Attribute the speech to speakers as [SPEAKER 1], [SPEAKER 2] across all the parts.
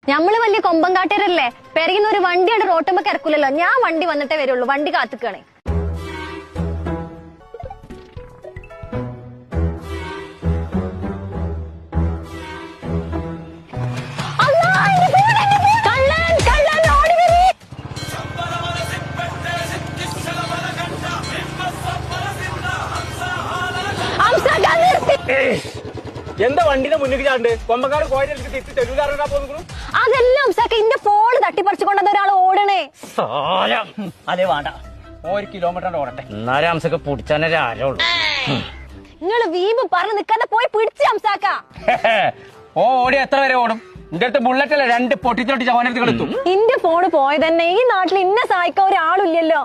[SPEAKER 1] ഞമ്മള് വലിയ കൊമ്പങ്കാട്ടരല്ലേ, പെരയുന്ന ഒരു വണ്ടിയാണ് റോട്ടുമ്പോ കിടക്കൂലല്ലോ. ഞാൻ വണ്ടി വന്നിട്ടേ വരുള്ളൂ, വണ്ടി കാത്തുക്കണേ.
[SPEAKER 2] എന്താ വണ്ടിന്റെ മുന്നിൽ ചാണ്ട് കൊമ്പക്കാട് കോഴിക്ക് തിരിച്ച് തെരുവിലാറാ പോകുന്നു?
[SPEAKER 1] അതെല്ലാം ഇന്റെ ഫോണ് തട്ടിപ്പറിച്ചുകൊണ്ടത് ഒരാൾ ഓടണേ.
[SPEAKER 2] അതെ വേണ്ട, 1 കിലോമീറ്റർ ഓടട്ടെ, എന്നാലും അംസക്ക് പിടിച്ചാനേ ആരോ.
[SPEAKER 1] നിങ്ങള് വീമ്പ് പറഞ്ഞു നിക്കാതെ പോയി പിടിച്ച് അംസാക്ക.
[SPEAKER 2] ഓടി എത്ര വരെ ഓടും? എന്റെ അടുത്ത് ബുള്ളറ്റ് അല്ല, 2 പൊട്ടിച്ചൊട്ടി ചവനടുത്ത് എത്തും.
[SPEAKER 1] ഇന്റെ ഫോണ് പോയതന്നെ, ഈ നാട്ടിൽ ഇന്നെ സഹായിക്കാൻ ഒരാളില്ലല്ലോ.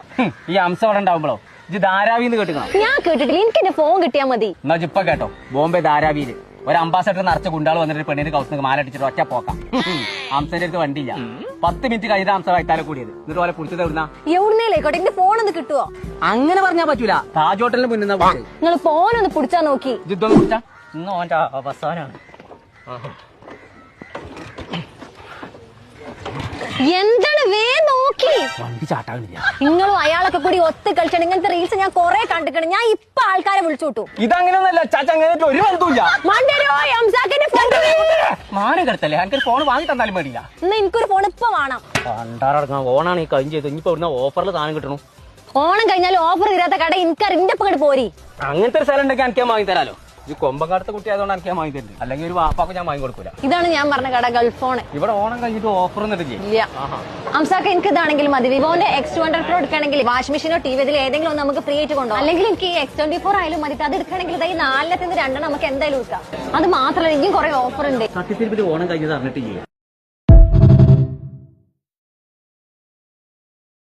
[SPEAKER 2] ഈ അംസം അവിടെ ഉണ്ടാവുമ്പോഴോ ഇത് ധാരാവിന്ന് കേട്ടുക?
[SPEAKER 1] ഞാൻ കേട്ടിട്ടില്ല, എനിക്ക് എന്റെ ഫോൺ കിട്ടിയാ മതി.
[SPEAKER 2] എന്നാ ഇപ്പൊ കേട്ടോ, ബോംബെ ധാരാവിയില് ഒരു അംബാസഡർ നിറച്ച ഗുണ്ടാൾ വന്നിട്ട് പെണ്ണിന് കൗസിന് മാലടിച്ചിട്ട് ഒറ്റ പോക്കാം. അംസന്റെ അടുത്ത് വണ്ടിയില്ല, 10 മിനിറ്റ് കഴിഞ്ഞ അംസ വൈത്താലെ കൂടിയത്. എന്നിട്ട് പോലെ പിടിച്ചത് എവിടുന്ന?
[SPEAKER 1] എവിടുന്നേലേക്കോട്ടെ, എന്റെ ഫോൺ ഒന്ന് കിട്ടുവോ?
[SPEAKER 2] അങ്ങനെ പറഞ്ഞാ പറ്റൂല, താജ് ഹോട്ടലിന് മുന്നിൽ
[SPEAKER 1] നിങ്ങൾ ഫോനൊന്ന് പിടിച്ചാ നോക്കി.
[SPEAKER 2] യുദ്ധം പിടിച്ചാ ഇന്ന് ഓന്റെ അവസാനാണ്.
[SPEAKER 1] എന്താണ് വേ നോക്കി
[SPEAKER 2] വണ്ടി ചാട്ടാകുന്നില്ല.
[SPEAKER 1] നിങ്ങളും അയാളൊക്കെ കൂടി ഒത്ത് കളിച്ചാണ്. ഇങ്ങനത്തെ റീൽസ് ഞാൻ കൊറേ കണ്ടിട്ടുണ്ട്. ഞാൻ ഇപ്പൊ ആൾക്കാരെ വിളിച്ചു വിട്ടു.
[SPEAKER 2] ഇതങ്ങനെയൊന്നല്ല ചാച്ച, അങ്ങനെ ഒരു ബന്ധമില്ല. മാനം കെടുത്തല്ലേ, എനിക്കൊരു ഫോൺ വാങ്ങി തന്നാലും വേണ്ടിയില്ല.
[SPEAKER 1] എന്നാ എനിക്കൊരു ഫോൺ ഇപ്പൊ വേണം.
[SPEAKER 2] പണ്ടാറടങ്ങാൻ ഓണാണ് ഈ കഴിഞ്ഞ് ചെയ്ത്. ഇനിയിപ്പോ ഇവിടുന്ന് ഓഫറിൽ സാധനം കിട്ടണു.
[SPEAKER 1] ഓണം കഴിഞ്ഞാലും ഓഫർ തീരാത്ത കട എനിക്ക് ഇന്റെ ഇപ്പൊ പോരി.
[SPEAKER 2] അങ്ങനത്തെ ഒരു സ്ഥലം ഉണ്ടെങ്കിൽ എനിക്ക് വാങ്ങി തരാലോ. ഈ കൊമ്പങ്കാടത്തെ കുട്ടി ആയതുകൊണ്ട് എനിക്ക് വാങ്ങി തരുന്നുണ്ട്, അല്ലെങ്കിൽ ഒരു വാപ്പാക്ക് ഞാൻ വാങ്ങി കൊടുക്കൂല.
[SPEAKER 1] ഇതാണ് ഞാൻ പറഞ്ഞ കട, ഗൾഫ് ഫോൺ.
[SPEAKER 2] ഇവിടെ ഓണം കഴിഞ്ഞിട്ട് ഓഫർ ഒന്നും
[SPEAKER 1] ഇല്ല. അംസാക്ക എനിക്ക് ഇതാണെങ്കിലും മതി. വിവോന്റെ X200 Pro എടുക്കണമെങ്കിൽ വാഷിംഗ് മെഷീനോ ടി വി ഏതെങ്കിലും ഒന്ന് നമുക്ക് ഫ്രീ ആയിട്ട് കൊണ്ടുപോകും. അല്ലെങ്കിൽ എനിക്ക് ഈ X24 ആയാലും മതി. അത് എടുക്കണമെങ്കിൽ ഇതായി 4 2 നമുക്ക് എന്തായാലും എടുക്കാം. അത് മാത്രമല്ല ഇനിയും കുറെ ഓഫർ ഉണ്ട്.
[SPEAKER 2] സത്യത്തിൽ ഓണം കഴിഞ്ഞത് അറിഞ്ഞിട്ടില്ല.